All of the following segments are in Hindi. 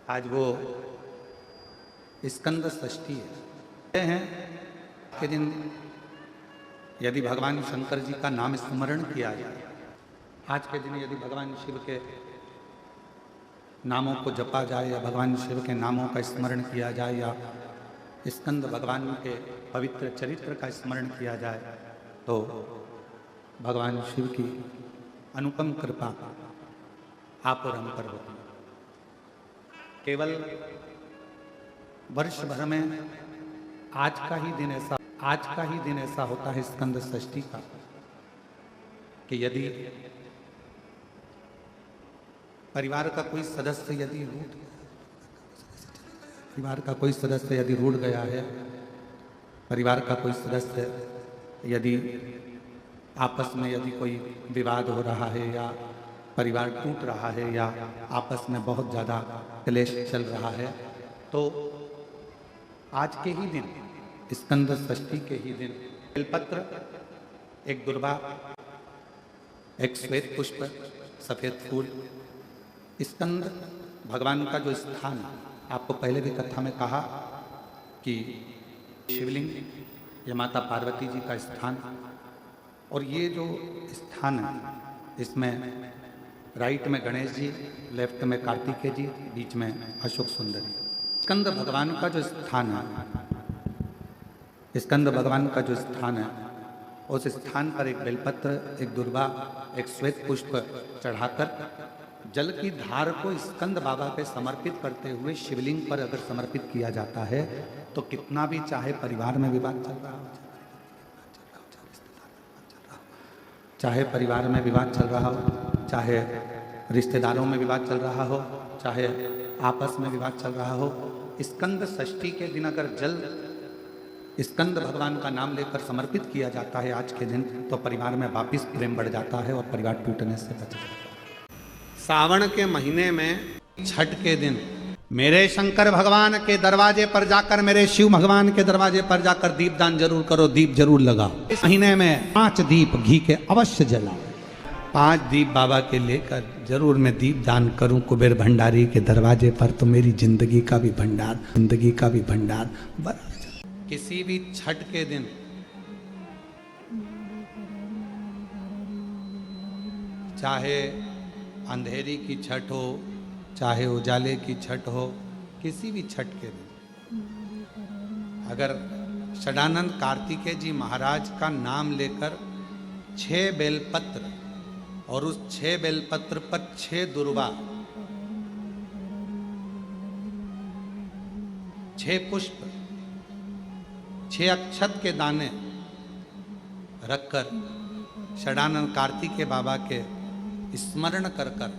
आज वो स्कंद षष्ठी है के दिन यदि भगवान शंकर जी का नाम स्मरण किया जाए, आज के दिन यदि भगवान शिव के नामों को जपा जाए या भगवान शिव के नामों का स्मरण किया जाए या स्कंद भगवान के पवित्र चरित्र का स्मरण किया जाए तो भगवान शिव की अनुपम कृपा आप और हम पर होती है। केवल वर्ष भर में आज का ही दिन ऐसा होता है स्कंद षष्ठी का कि यदि परिवार का कोई सदस्य यदि रूठ गया है, परिवार का कोई सदस्य यदि आपस में यदि कोई विवाद हो रहा है या परिवार टूट रहा है या आपस में बहुत ज़्यादा क्लेश चल रहा है, तो आज के ही दिन स्कंद षष्ठी के ही दिन बेलपत्र, एक दुर्वा, एक श्वेत पुष्प, सफेद फूल, स्कंद भगवान का जो स्थान, आपको पहले भी कथा में कहा कि शिवलिंग ये माता पार्वती जी का स्थान, और ये जो स्थान है इसमें राइट में गणेश जी, लेफ्ट में कार्तिकेय जी, बीच में अशोक सुंदरी। स्कंद भगवान का जो स्थान है, उस स्थान पर एक बेलपत्र, एक दुर्वा, एक श्वेत पुष्प चढ़ाकर जल की धार को स्कंद बाबा पे समर्पित करते हुए शिवलिंग पर अगर समर्पित किया जाता है तो कितना भी चाहे परिवार में विवाद चल रहा हो, चाहे परिवार में विवाद चल रहा हो, चाहे रिश्तेदारों में विवाद चल रहा हो, चाहे आपस में विवाद चल रहा हो, स्कंद षष्ठी के दिन अगर जल स्कंद भगवान का नाम लेकर समर्पित किया जाता है आज के दिन, तो परिवार में वापिस प्रेम बढ़ जाता है और परिवार टूटने से बच जाता है। सावन के महीने में छठ के दिन मेरे शंकर भगवान के दरवाजे पर जाकर, मेरे शिव भगवान के दरवाजे पर जाकर दीपदान जरूर करो, दीप जरूर लगाओ। इस महीने में 5 दीप घी के अवश्य जलाओ। 5 दीप बाबा के लेकर जरूर मैं दीप दान करूं कुबेर भंडारी के दरवाजे पर, तो मेरी जिंदगी का भी भंडार बड़ा। किसी भी छठ के दिन चाहे अंधेरी की छठ हो, चाहे उजाले की छठ हो, किसी भी छठ के दिन अगर षडानंद कार्तिकेय जी महाराज का नाम लेकर 6 बेलपत्र और उस 6 बेलपत्र पर 6 दुर्वा, 6 पुष्प, 6 अक्षत के दाने रखकर षडानंद कार्तिकेय बाबा के स्मरण कर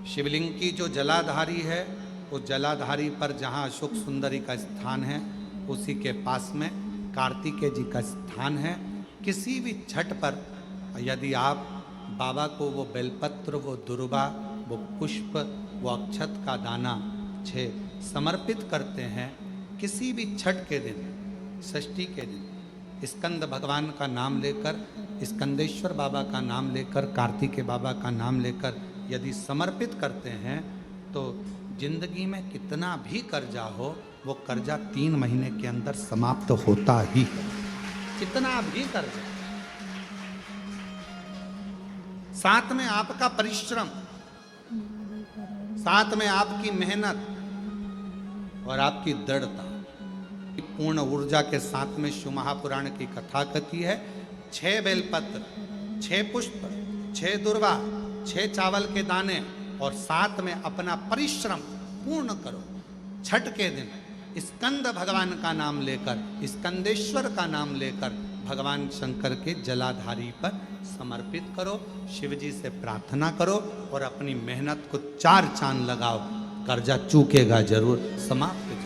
शिवलिंग की जो जलाधारी है, उस जलाधारी पर जहाँ अशोक सुंदरी का स्थान है, उसी के पास में कार्तिकेय जी का स्थान है। किसी भी छठ पर यदि आप बाबा को वो बेलपत्र, वो दुर्वा, वो पुष्प, वो अक्षत का दाना 6 समर्पित करते हैं, किसी भी छठ के दिन, षष्ठी के दिन स्कंद भगवान का नाम लेकर, स्कंदेश्वर बाबा का नाम लेकर, कार्तिकेय बाबा का नाम लेकर यदि समर्पित करते हैं तो जिंदगी में कितना भी कर्जा हो, वो कर्जा 3 महीने के अंदर समाप्त होता ही है। कितना भी कर्जा, साथ में आपका परिश्रम, साथ में आपकी मेहनत और आपकी दृढ़ता, पूर्ण ऊर्जा के साथ में शिव महापुराण की कथा कथी है। 6 बेलपत्र, 6 पुष्प, 6 दुर्वा, 6 चावल के दाने और साथ में अपना परिश्रम पूर्ण करो। छठ के दिन स्कंद भगवान का नाम लेकर, स्कंदेश्वर का नाम लेकर भगवान शंकर के जलाधारी पर समर्पित करो, शिव जी से प्रार्थना करो और अपनी मेहनत को 4 चांद लगाओ। कर्जा चूकेगा जरूर, समाप्त जरूर।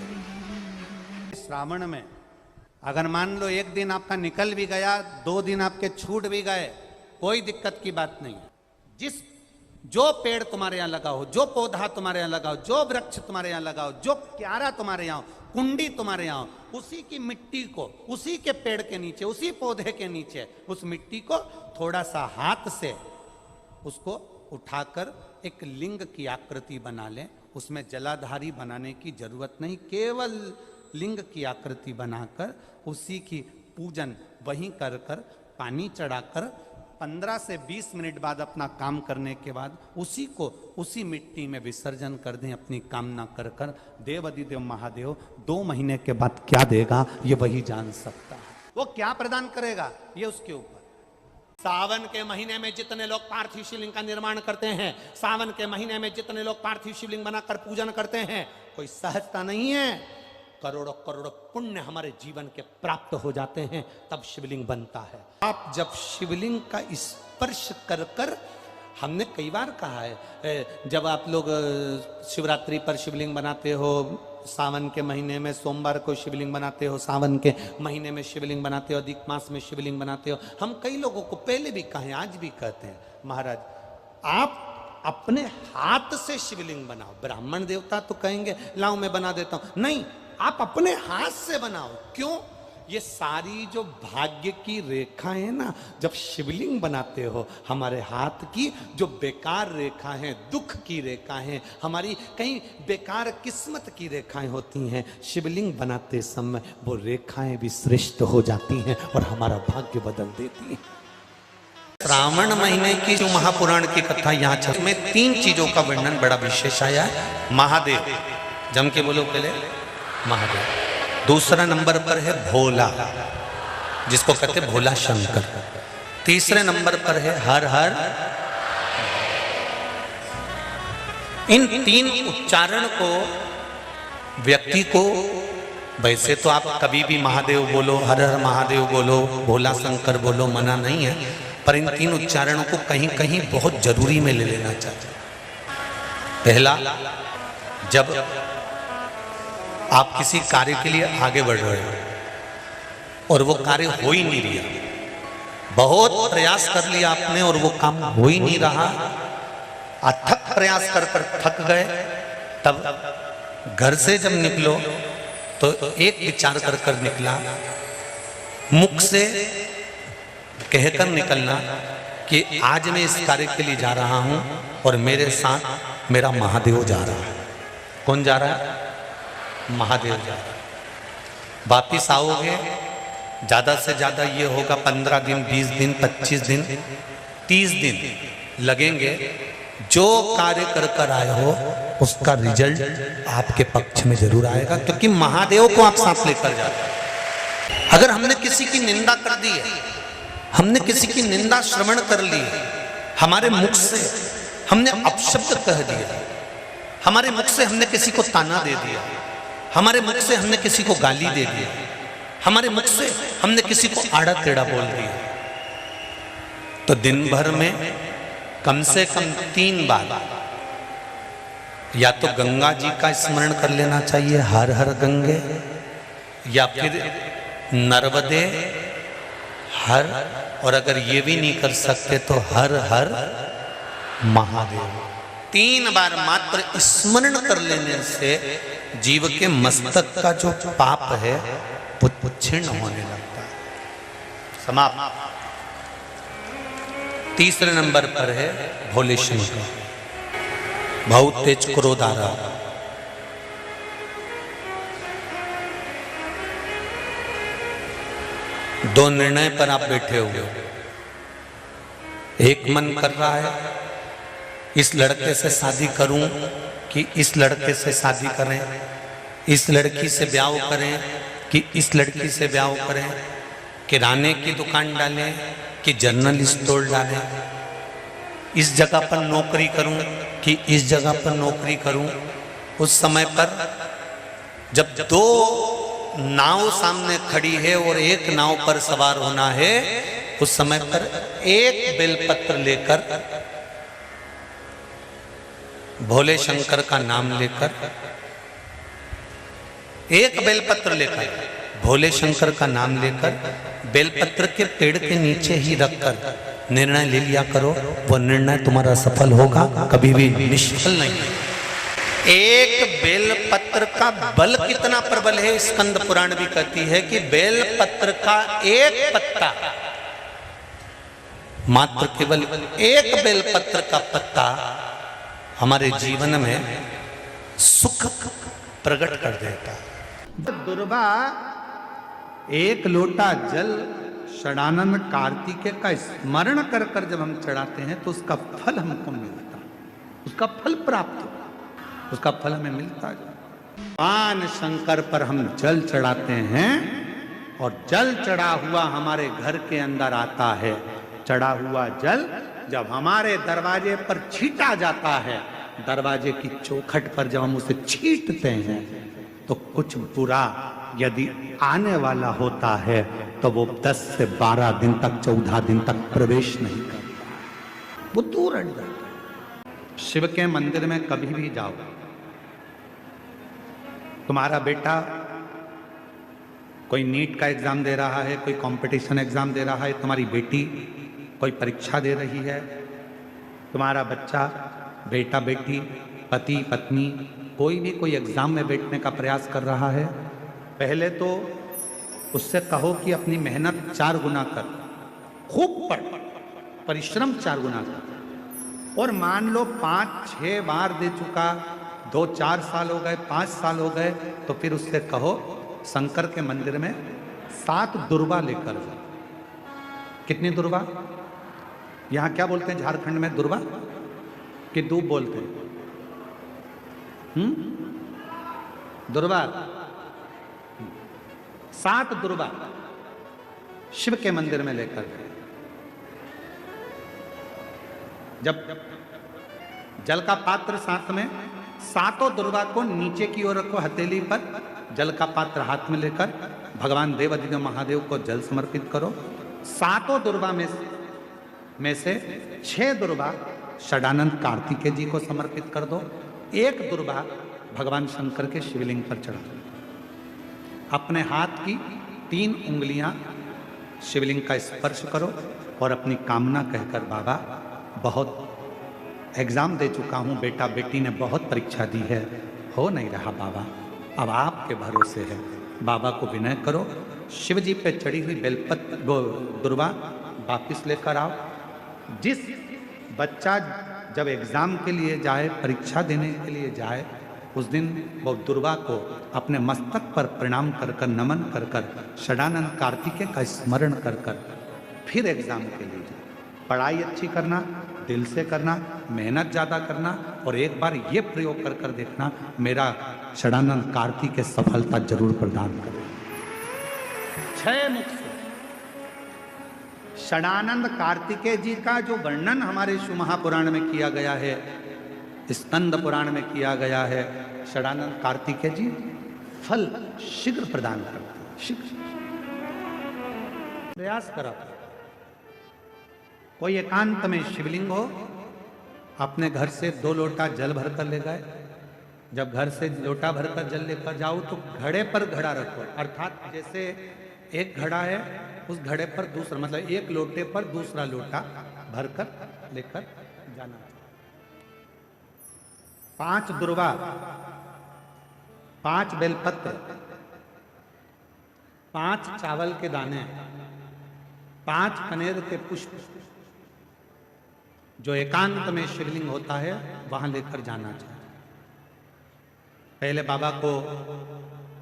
श्रावण में अगर मान लो 1 दिन आपका निकल भी गया, 2 दिन आपके छूट भी गए, कोई दिक्कत की बात नहीं। जो पेड़ तुम्हारे यहाँ लगाओ, जो पौधा तुम्हारे यहाँ लगाओ, जो वृक्ष तुम्हारे यहाँ लगाओ, जो क्यारा तुम्हारे यहाँ, कुंडी तुम्हारे यहाँ, उसी की मिट्टी को, उसी के पेड़ के नीचे, उसी पौधे के नीचे उस मिट्टी को थोड़ा सा हाथ से उसको उठाकर एक लिंग की आकृति बना लें, उसमें जलाधारी बनाने की जरूरत नहीं, केवल लिंग की आकृति बनाकर उसी की पूजन वहीं कर कर पानी चढ़ाकर 15 से 20 मिनट बाद अपना काम करने के बाद उसी को उसी मिट्टी में विसर्जन कर दें अपनी कामना कर कर। देव अधिदेव महादेव 2 महीने के बाद क्या देगा ये वही जान सकता है, वो क्या प्रदान करेगा ये उसके ऊपर। सावन के महीने में जितने लोग पार्थिव शिवलिंग का निर्माण करते हैं, सावन के महीने में जितने लोग पार्थिव शिवलिंग बनाकर पूजन करते हैं, कोई सहजता नहीं है, करोड़ों करोड़ों पुण्य हमारे जीवन के प्राप्त हो जाते हैं, तब शिवलिंग बनता है। आप जब शिवलिंग का स्पर्श कर कर, हमने कई बार कहा है, जब आप लोग शिवरात्रि पर शिवलिंग बनाते हो, सावन के महीने में सोमवार को शिवलिंग बनाते हो, सावन के महीने में शिवलिंग बनाते हो, अधिक मास में शिवलिंग बनाते हो, हम कई लोगों को पहले भी कहे आज भी कहते हैं, महाराज आप अपने हाथ से शिवलिंग बनाओ। ब्राह्मण देवता तो कहेंगे लाओ मैं बना देता हूं, नहीं, आप अपने हाथ से बनाओ। क्यों? ये सारी जो भाग्य की रेखा है ना, जब शिवलिंग बनाते हो, हमारे हाथ की जो बेकार रेखा है, दुख की रेखा है, हमारी कहीं बेकार किस्मत की रेखाएं होती हैं, शिवलिंग बनाते समय वो रेखाएं भी श्रेष्ठ हो जाती हैं और हमारा भाग्य बदल देती हैं। श्रावण महीने की जो महापुराण की कथा यहाँ चल में 3 चीजों का वर्णन बड़ा विशेष आया है। महादेव, जम के बोलो पहले, महादेव। दूसरा नंबर पर है भोला, जिसको कहते हैं भोला शंकर। तीसरे नंबर पर है हर हर। इन 3 उच्चारण को व्यक्ति को, वैसे तो आप कभी भी महादेव बोलो, हर हर महादेव बोलो, भोला शंकर बोलो, मना नहीं है, पर इन 3 उच्चारणों को कहीं कहीं बहुत जरूरी में ले लेना चाहिए। पहला, जब आप किसी कार्य के लिए आगे बढ़ रहे हो और वो कार्य हो ही नहीं रहा, बहुत प्रयास कर लिया आपने और वो काम हो ही नहीं रहा, अथक प्रयास कर कर थक गए, तब घर से जब निकलो तो एक विचार कर कर निकला, मुख से कहकर निकलना कि आज मैं इस कार्य के लिए जा रहा हूं और मेरे साथ मेरा महादेव जा रहा है। कौन जा रहा है? महादेव जा रहा है। वापिस आओगे, ज्यादा से ज्यादा ये होगा 15 दिन, 20 दिन, 25 दिन, 30 दिन लगेंगे। जो कार्य कर कर आए हो उसका रिजल्ट आपके पक्ष में जरूर आएगा, क्योंकि महादेव को आप साथ लेकर जाते हैं। अगर हमने किसी की निंदा कर दी है, हमने किसी की निंदा श्रवण कर ली, हमारे मुख से हमने अपशब्द कह दिया, हमारे मुख से हमने किसी को ताना दे दिया, हमारे मुख से हमने किसी को गाली दे दी, हमारे मुख से हमने किसी को आड़ा टेढ़ा बोल दिया, तो दिन भर में कम से कम 3 बार या तो गंगा जी का स्मरण कर लेना चाहिए, हर हर गंगे, या फिर नर्मदे हर, और अगर ये भी नहीं कर सकते तो हर हर महादेव। 3 बार मात्र स्मरण कर लेने से जीव के मस्तक का जो पाप है वो क्षीण होने लगता है। समाप्त। तीसरे नंबर पर है भोले शंकर, बहुत तेज क्रोध आ रहा। दो निर्णय पर आप बैठे हुए, एक मन कर रहा है इस लड़के से शादी करूं कि इस लड़के से शादी करें, इस लड़की से ब्याह करें कि इस लड़की से ब्याह करें, किराने की दुकान डालें कि जनरल स्टोर डालें, इस जगह पर नौकरी करूं कि इस जगह पर नौकरी करूं। उस समय पर जब 2 नाव सामने खड़ी है और एक नाव पर सवार होना है, उस समय पर एक बेलपत्र लेकर, भोले शंकर का नाम लेकर, एक बेलपत्र लेकर, भोले शंकर का नाम लेकर, बेलपत्र के पेड़ के नीचे ही रखकर निर्णय ले लिया करो, वो निर्णय तुम्हारा सफल होगा, कभी भी निष्फल नहीं। एक बेलपत्र का बल कितना प्रबल है, स्कंद पुराण भी कहती है कि बेलपत्र का एक पत्ता, मात्र केवल एक बेलपत्र का पत्ता हमारे जीवन में सुख प्रकट कर देता है। दुर्वा एक लोटा जल षडानंद कार्तिकेय का स्मरण कर कर जब हम चढ़ाते हैं तो उसका फल हमको मिलता, उसका फल प्राप्त, उसका फल हमें मिलता है। भगवान शंकर पर हम जल चढ़ाते हैं और जल चढ़ा हुआ हमारे घर के अंदर आता है। चढ़ा हुआ जल जब हमारे दरवाजे पर छीटा जाता है, दरवाजे की चौखट पर जब हम उसे छींटते हैं तो कुछ बुरा यदि आने वाला होता है तो वो 10 से 12 दिन तक, 14 दिन तक प्रवेश नहीं करता, वो दूर हट जाता है। शिव के मंदिर में कभी भी जाओ, तुम्हारा बेटा कोई नीट का एग्जाम दे रहा है, कोई कंपटीशन एग्जाम दे रहा है, तुम्हारी बेटी कोई परीक्षा दे रही है, तुम्हारा बच्चा, बेटा बेटी, पति पत्नी कोई भी कोई एग्जाम में बैठने का प्रयास कर रहा है, पहले तो उससे कहो कि अपनी मेहनत 4 गुना कर, खूब पढ़, परिश्रम 4 गुना कर। और मान लो 5-6 बार दे चुका, 2-4 साल हो गए, 5 साल हो गए, तो फिर उससे कहो शंकर के मंदिर में 7 दुर्वा लेकर जाओ। कितनी दुर्वा? यहां क्या बोलते हैं झारखंड में? दुर्वा कि दूब बोलते हैं? दुर्वा। 7 दुर्वा शिव के मंदिर में लेकर गए। जब जल का पात्र साथ में, 7 दुर्वा को नीचे की ओर रखो, हथेली पर जल का पात्र हाथ में लेकर भगवान देवाधिदेव महादेव को जल समर्पित करो। 7 दुर्वा में से 6 दुर्वा षडानंद कार्तिकेय जी को समर्पित कर दो, 1 दुर्वा भगवान शंकर के शिवलिंग पर चढ़ा दो। अपने हाथ की 3 उंगलियां शिवलिंग का स्पर्श करो और अपनी कामना कहकर, बाबा बहुत एग्जाम दे चुका हूं, बेटा बेटी ने बहुत परीक्षा दी है, हो नहीं रहा बाबा, अब आपके भरोसे है। बाबा को विनय करो, शिव जी पे चढ़ी हुई बेलपत्र दुर्वा वापिस लेकर आओ। जिस बच्चा जब एग्जाम के लिए जाए, परीक्षा देने के लिए जाए, उस दिन वो दुर्वा को अपने मस्तक पर प्रणाम कर कर, नमन कर कर, षडानंद कार्तिकेय का स्मरण कर कर फिर एग्जाम के लिए जाए। पढ़ाई अच्छी करना, दिल से करना, मेहनत ज़्यादा करना, और एक बार ये प्रयोग कर कर देखना, मेरा षडानंद कार्तिकेय सफलता जरूर प्रदान करे। 6 मुख से षडानंद कार्तिकेय जी का जो वर्णन हमारे शिव महापुराण में किया गया है, स्कंद पुराण में किया गया है, षडानंद कार्तिकेय जी फल शीघ्र प्रदान करते हैं। शीघ्र प्रयास करा, कोई एकांत में शिवलिंग हो, अपने घर से 2 लोटा जल भरकर ले गए। जब घर से लोटा भरकर जल लेकर जाओ तो घड़े पर घड़ा रखो, अर्थात जैसे एक घड़ा है, उस घड़े पर दूसरा, मतलब एक लोटे पर दूसरा लोटा भरकर लेकर जाना। 5 दुर्वा, 5 बेलपत्र, 5 चावल के दाने, 5 कनेर के पुष्प, जो एकांत में शिवलिंग होता है वहां लेकर जाना चाहिए। पहले बाबा को,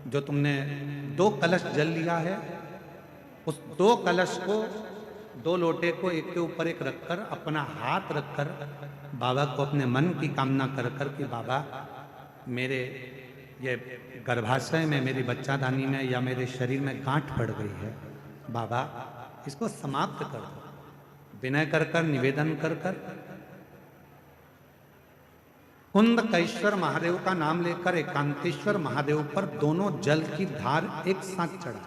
जो तुमने 2 कलश जल लिया है, उस 2 कलश को, 2 लोटे को एक के ऊपर एक रखकर, अपना हाथ रखकर बाबा को अपने मन की कामना कर कर कि बाबा मेरे ये गर्भाशय में, मेरी बच्चादानी में या मेरे शरीर में गांठ पड़ गई है, बाबा इसको समाप्त कर दो। विनय कर कर, निवेदन कर कर कुंदकेश्वर महादेव का नाम लेकर एकांतेश्वर महादेव पर दोनों जल की धार एक साथ चढ़ा,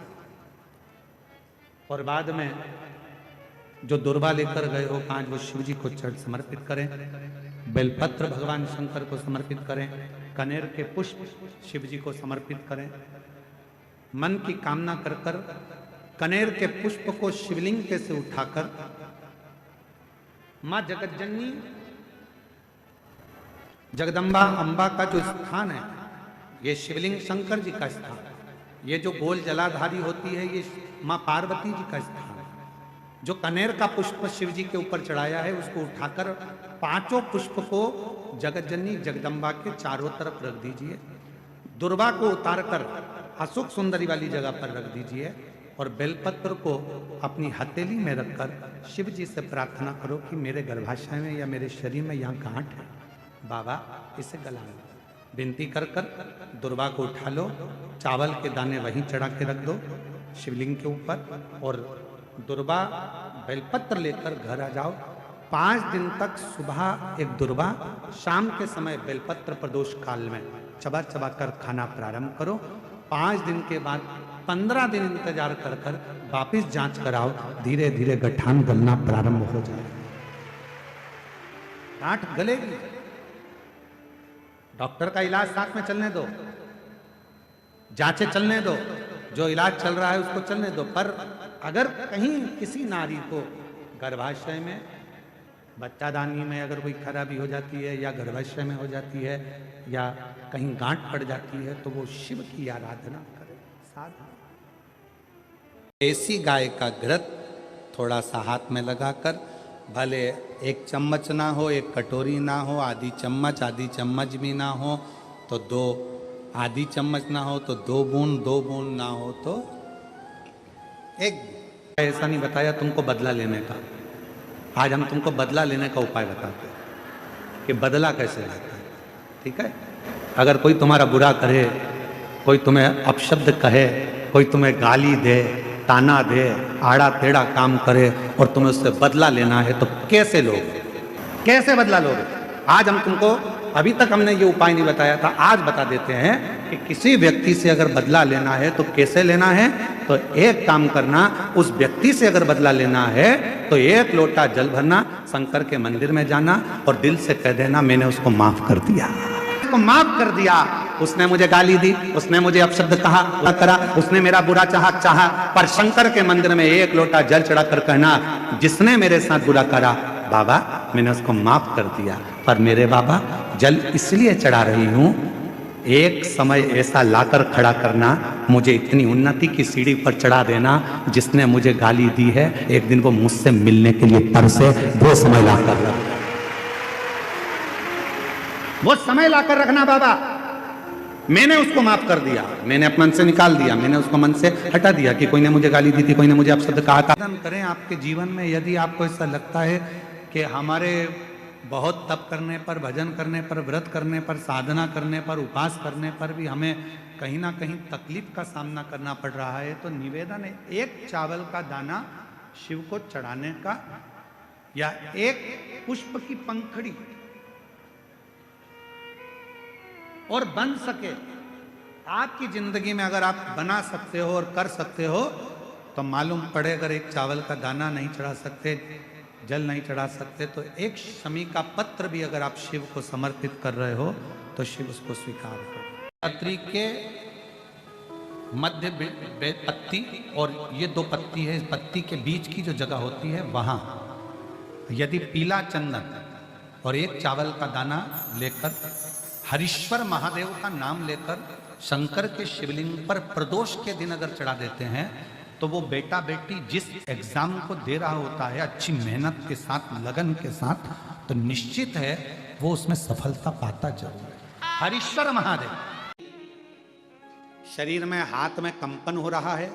और बाद में जो दुर्वा लेकर गए हो 5, वो शिव जी को समर्पित करें। बेलपत्र भगवान शंकर को समर्पित करें, कनेर के पुष्प शिव जी को समर्पित करें। मन की कामना कर कर कनेर के पुष्प को शिवलिंग पे से उठाकर मां जगतजननी जगदम्बा अंबा का जो स्थान है, ये शिवलिंग शंकर जी का स्थान, ये जो गोल जलाधारी होती है ये मां पार्वती जी का स्थान है। जो कनेर का पुष्प शिव जी के ऊपर चढ़ाया है उसको उठाकर 5 पुष्प को जगत जननी जगदम्बा के चारों तरफ रख दीजिए। दुर्वा को उतारकर अशोक सुंदरी वाली जगह पर रख दीजिए और बेलपत्र को अपनी हथेली में रखकर शिव जी से प्रार्थना करो कि मेरे गर्भाशय में या मेरे शरीर में यहाँ गांठ है, बाबा इसे गला लो। विनती कर कर दुर्वा को उठा लो, चावल के दाने वहीं चढ़ा के रख दो शिवलिंग के ऊपर और दुर्वा बेलपत्र लेकर घर आ जाओ। 5 दिन तक सुबह एक दुर्वा, शाम के समय बेलपत्र प्रदोष काल में चबा चबा कर खाना प्रारंभ करो। 5 दिन के बाद 15 दिन इंतजार कर कर वापिस जांच कराओ, धीरे धीरे गठान गलना प्रारंभ हो जाए। गांठ गलेगी, डॉक्टर का इलाज साथ में चलने दो, जांचें चलने दो, जो इलाज चल रहा है उसको चलने दो। पर अगर कहीं किसी नारी को गर्भाशय में, बच्चादानी में अगर कोई खराबी हो जाती है या गर्भाशय में हो जाती है या कहीं गांठ पड़ जाती है तो वो शिव की आराधना करे। साधना देसी गाय का घृत थोड़ा सा हाथ में लगाकर, भले 1 चम्मच ना हो, 1 कटोरी ना हो, आधी चम्मच भी ना हो तो 2 आधी चम्मच ना हो तो 2 बूंद ना हो तो 1। ऐसा नहीं बताया तुमको बदला लेने का, आज हम तुमको बदला लेने का उपाय बताते हैं कि बदला कैसे लेते हैं। ठीक है, अगर कोई तुम्हारा बुरा करे, कोई तुम्हें अपशब्द कहे, कोई तुम्हें गाली दे, ताना दे, आड़ा टेढ़ा काम करे और तुम्हें उससे बदला लेना है तो कैसे लोगे, कैसे बदला लोगे? आज हम तुमको, अभी तक हमने ये उपाय नहीं बताया था, आज बता देते हैं कि किसी व्यक्ति से अगर बदला लेना है तो कैसे लेना है। तो एक काम करना, उस व्यक्ति से अगर बदला लेना है तो 1 लोटा जल भरना, शंकर के मंदिर में जाना और दिल से कह देना मैंने उसको माफ कर दिया, उसको माफ कर दिया। उसने मुझे गाली दी, उसने मुझे अपशब्द कहा करा, उसने मेरा बुरा चाहा, पर शंकर के मंदिर में 1 लोटा जल चढ़ाकर कहना जिसने मेरे साथ बुरा करा बाबा मैंने उसको माफ कर दिया, पर मेरे बाबा जल इसलिए चढ़ा रही हूं, एक समय ऐसा लाकर खड़ा करना, मुझे इतनी उन्नति की सीढ़ी पर चढ़ा देना, जिसने मुझे गाली दी है एक दिन वो मुझसे मिलने के लिए तरसे, वो समय लाकर रखना, वो समय लाकर रखना बाबा। मैंने उसको माफ कर दिया, मैंने अपने मन से निकाल दिया, मैंने उसको मन से हटा दिया कि कोई ने मुझे गाली दी थी, कोई ने मुझे अपशब्द कहा था। करें आपके जीवन में, यदि आपको ऐसा लगता है कि हमारे बहुत तप करने पर, भजन करने पर, व्रत करने पर, साधना करने पर, उपास करने पर भी हमें कहीं ना कहीं तकलीफ का सामना करना पड़ रहा है, तो निवेदन है 1 चावल का दाना शिव को चढ़ाने का या 1 पुष्प की पंखड़ी, और बन सके आपकी जिंदगी में अगर आप बना सकते हो और कर सकते हो तो मालूम पड़े, अगर 1 चावल का दाना नहीं चढ़ा सकते, जल नहीं चढ़ा सकते, तो 1 शमी का पत्र भी अगर आप शिव को समर्पित कर रहे हो तो शिव उसको स्वीकार करो। पत्री के मध्य पत्ती और ये 2 पत्ती है, इस पत्ती के बीच की जो जगह होती है वहां यदि पीला चंदन और 1 चावल का दाना लेकर हरीश्वर महादेव का नाम लेकर शंकर के शिवलिंग पर प्रदोष के दिन अगर चढ़ा देते हैं तो वो बेटा बेटी जिस एग्जाम को दे रहा होता है अच्छी मेहनत के साथ, लगन के साथ, तो निश्चित है वो उसमें सफलता पाता जरूर है। हरीश्वर महादेव। शरीर में, हाथ में कंपन हो रहा है,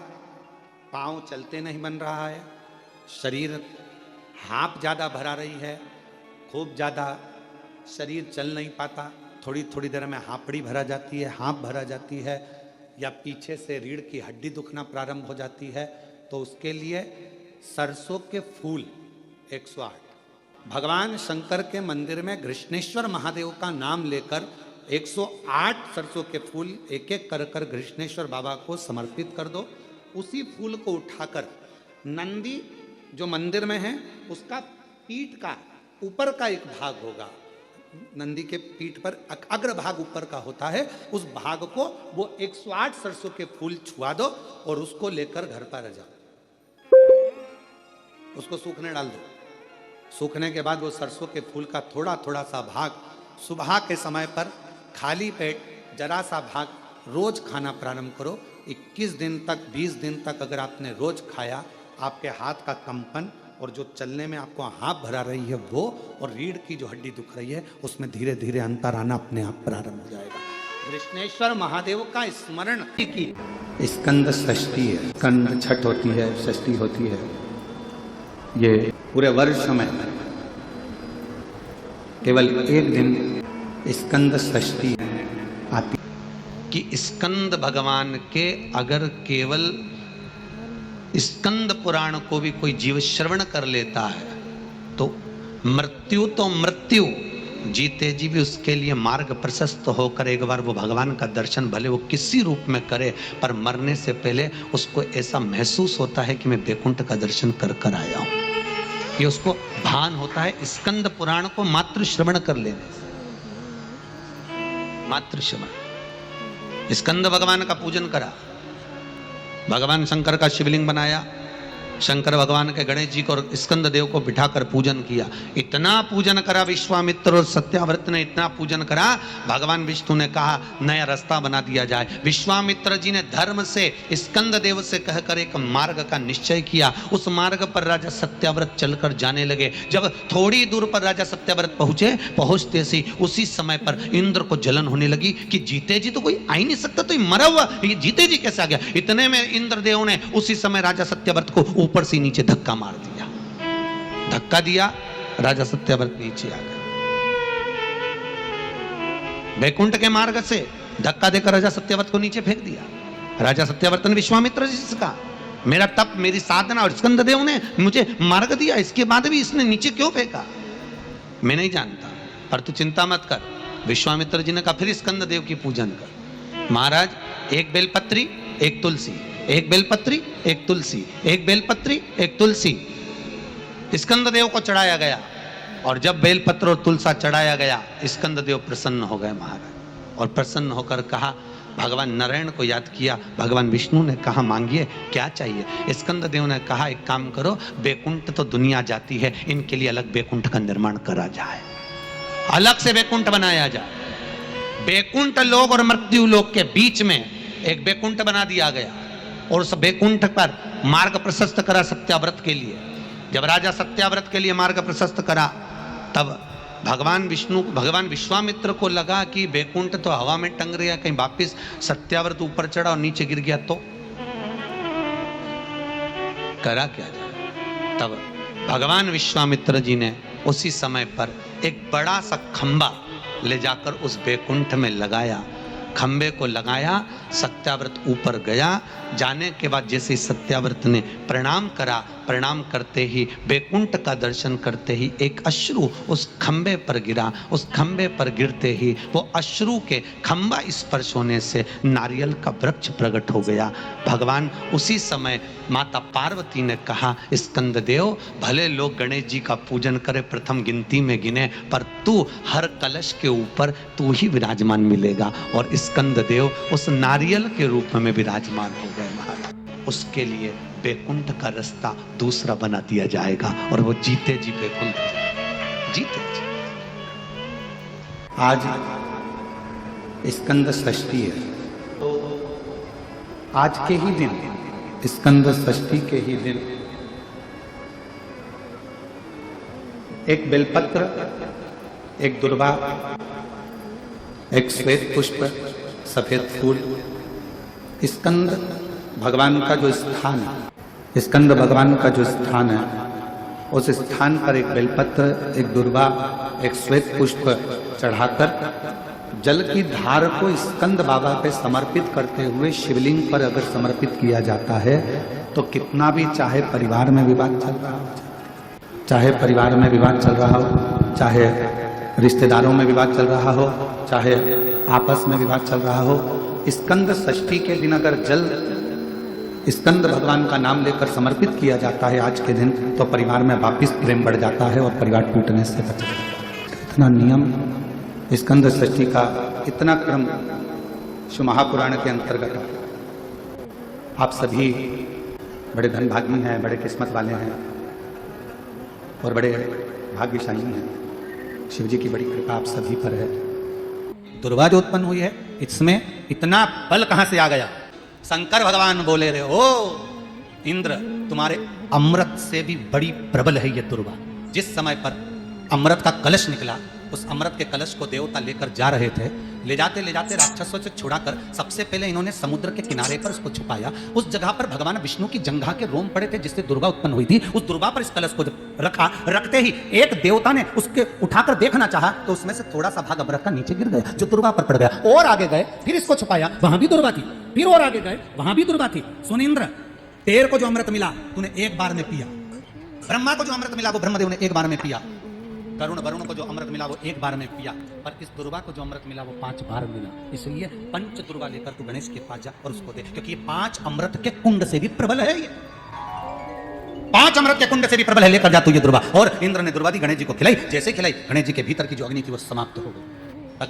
पांव चलते नहीं बन रहा है, शरीर हाँप ज्यादा भरा रही है, खूब ज्यादा शरीर चल नहीं पाता, थोड़ी थोड़ी देर में हाँपड़ी भरा जाती है, हाँप भरा जाती है, या पीछे से रीढ़ की हड्डी दुखना प्रारंभ हो जाती है, तो उसके लिए सरसों के फूल 108, भगवान शंकर के मंदिर में कृष्णेश्वर महादेव का नाम लेकर 108 सरसों के फूल एक एक कर कर कृष्णेश्वर बाबा को समर्पित कर दो। उसी फूल को उठाकर नंदी जो मंदिर में है उसका पीठ का ऊपर का एक भाग होगा, नंदी के पीठ पर अग्र भाग ऊपर का होता है, उस भाग को वो 108 सरसों के फूल छुआ दो और उसको लेकर घर पर आ जाओ, उसको सूखने डाल दो। सूखने के बाद वो सरसों के फूल का थोड़ा थोड़ा सा भाग सुबह के समय पर खाली पेट जरा सा भाग रोज खाना प्रारंभ करो। 21 दिन तक, 20 दिन तक अगर आपने रोज खाया, आपके हाथ का कंपन और जो चलने में आपको हाँफ भरा रही है वो, और रीढ़ की जो हड्डी दुख रही है उसमें धीरे धीरे अंतर आना अपने आप प्रारंभ हो जाएगा। कृष्णेश्वर महादेव का स्मरण की स्कंद षष्ठी है, स्कंद छठ होती है, षष्ठी होती है। ये पूरे वर्ष में केवल एक दिन स्कंद षष्ठी आती कि स्कंद भगवान के अगर केवल स्कंद पुराण को भी कोई जीव श्रवण कर लेता है तो मृत्यु जीते जी भी उसके लिए मार्ग प्रशस्त होकर एक बार वो भगवान का दर्शन भले वो किसी रूप में करे, पर मरने से पहले उसको ऐसा महसूस होता है कि मैं बैकुंठ का दर्शन कर कर आया हूं। ये उसको भान होता है स्कंद पुराण को मात्र श्रवण कर लेने से। मात्र श्रवण, स्कंद भगवान का पूजन करा, भगवान शंकर का शिवलिंग बनाया, शंकर भगवान के गणेश जी को और स्कंद देव को बिठाकर पूजन किया। इतना पूजन करा विश्वामित्र और सत्याव्रत ने, इतना पूजन करा, भगवान विष्णु ने कहा नया रास्ता बना दिया जाए। विश्वामित्र जी ने धर्म से स्कंद देव से कहकर एक मार्ग का निश्चय किया। उस मार्ग पर राजा सत्याव्रत चलकर जाने लगे। जब थोड़ी दूर पर राजा सत्याव्रत पहुंचते सी उसी समय पर इंद्र को जलन होने लगी कि जीते जी तो कोई आ ही नहीं सकता, तो ये मरा हुआ ये जीते जी कैसे आ गया। इतने में इंद्रदेव ने उसी समय राजा सत्याव्रत को ऊपर से नीचे धक्का मार दिया। धक्का दिया, राजा सत्याव्रत नीचे आ गया। बैकुंठ के मार्ग से धक्का देकर राजा सत्याव्रत को नीचे फेंक दिया। राजा सत्याव्रत ने विश्वामित्र जी से कहा मेरा तप, मेरी साधना और स्कंद देव ने मुझे मार्ग दिया, इसके बाद भी इसने नीचे क्यों फेंका? मैं नहीं जानता, पर तू चिंता मत कर। विश्वामित्र जी ने कहा फिर स्कंद देव की पूजन कर। महाराज, एक बेलपत्री एक तुलसी, एक बेलपत्री एक तुलसी, एक बेलपत्री एक तुलसी स्कंद देव को चढ़ाया गया। और जब बेलपत्र और तुलसा चढ़ाया गया, स्कंद देव प्रसन्न हो गए महाराज। और प्रसन्न होकर कहा, भगवान नारायण को याद किया। भगवान विष्णु ने कहा मांगिए क्या चाहिए। स्कंद देव ने कहा एक काम करो, बैकुंठ तो दुनिया जाती है, इनके लिए अलग बैकुंठ का निर्माण करा जाए, अलग से बैकुंठ बनाया जाए। बैकुंठ लोक और मृत्यु लोक के बीच में एक बैकुंठ बना दिया गया और उस बैकुंठ पर मार्ग प्रशस्त करा सत्याव्रत के लिए। जब राजा सत्याव्रत के लिए मार्ग प्रशस्त करा, तब भगवान विश्वामित्र को लगा कि बैकुंठ तो हवा में टंग रहा, कहीं वापिस सत्याव्रत ऊपर चढ़ा और नीचे गिर गया तो करा क्या जाए। तब भगवान विश्वामित्र जी ने उसी समय पर एक बड़ा सा खंबा ले जाकर उस बैकुंठ में लगाया। खंबे को लगाया, सत्याव्रत ऊपर गया। जाने के बाद जैसे सत्याव्रत ने प्रणाम करा, प्रणाम करते ही बैकुंठ का दर्शन करते ही एक अश्रु उस खंबे पर गिरा। उस खंबे पर गिरते ही वो अश्रु के खंबा स्पर्श होने से नारियल का वृक्ष प्रकट हो गया। भगवान उसी समय माता पार्वती ने कहा, स्कंद देव भले लोग गणेश जी का पूजन करे, प्रथम गिनती में गिने, पर तू हर कलश के ऊपर तू ही विराजमान मिलेगा। और स्कंद देव उस नारियल के रूप में विराजमान हो गए महाराज। उसके लिए बैकुंठ का रास्ता दूसरा बना दिया जाएगा और वो जीते जी बैकुंठ जीते जी। आज स्कंद षष्ठी है, तो आज के ही दिन, स्कंद षष्ठी के ही दिन एक बेलपत्र, एक दुर्वा, एक श्वेत पुष्प, सफेद फूल, स्कंद भगवान का जो स्थान है, स्कंद भगवान का जो स्थान है, उस स्थान पर एक बेलपत्र, एक दुर्वा, एक श्वेत पुष्प चढ़ाकर जल की धार को स्कंद बाबा पे समर्पित करते हुए शिवलिंग पर अगर समर्पित किया जाता है तो कितना भी, चाहे परिवार में विवाद चल रहा हो, चाहे परिवार में विवाद चल रहा हो, चाहे रिश्तेदारों में विवाद चल रहा हो, चाहे आपस में विवाद चल रहा हो, स्कंद षष्ठी के दिन अगर जल स्कंद भगवान का नाम लेकर समर्पित किया जाता है आज के दिन, तो परिवार में वापिस प्रेम बढ़ जाता है और परिवार टूटने से बच जाता है। इतना नियम स्कंद षष्ठी का, इतना क्रम शिव महापुराण के अंतर्गत। आप सभी बड़े धनभागी हैं, बड़े किस्मत वाले हैं और बड़े भाग्यशाली हैं। शिव जी की बड़ी कृपा आप सभी पर है। दुर्वा जो उत्पन्न हुई है, इसमें इतना बल कहां से आ गया? शंकर भगवान बोले रहे, ओ इंद्र तुम्हारे अमृत से भी बड़ी प्रबल है ये दुर्वा। जिस समय पर अमृत का कलश निकला, उस अमृत के कलश को देवता लेकर जा रहे थे। ले जाते राक्षसों से छुड़ाकर सबसे पहले इन्होंने समुद्र के किनारे पर उसको छुपाया। उस जगह पर भगवान विष्णु की जंघा के रोम पड़े थे जिससे दुर्गा उत्पन्न हुई थी। उस दुर्गा पर इस कलश को जब रखा, रखते ही एक देवता ने उसके उठाकर देखना चाहा तो उसमें से थोड़ा सा भाग अमृत का नीचे गिर गया जो दुर्गा पर पड़ गया। और आगे गए, फिर इसको छुपाया, वहां भी दुर्गा थी। फिर और आगे गए, वहां भी दुर्गा थी। सुन इंद्र, तेरे को जो अमृत मिला तूने एक बार में पिया। ब्रह्मा को जो अमृत मिला वो ब्रह्मदेव ने एक बार में पिया। वरुण को जो अमृत मिला वो एक बार में पिया। पर इस दुर्गा को जो अमृत मिला वो 5 बार मिला। इसलिए पंच दुर्गा लेकर तू गणेश के पास जा और उसको दे, क्योंकि ये 5 अमृत के कुंड से भी प्रबल है। ये 5 अमृत के कुंड से भी प्रबल है। लेकर जा तू ये दुर्गा। और इंद्र ने दुर्गा दी, गणेश जी को खिलाई। जैसे खिलाई, गणेश जी के भीतर की जो अग्नि थी वो समाप्त हो गई।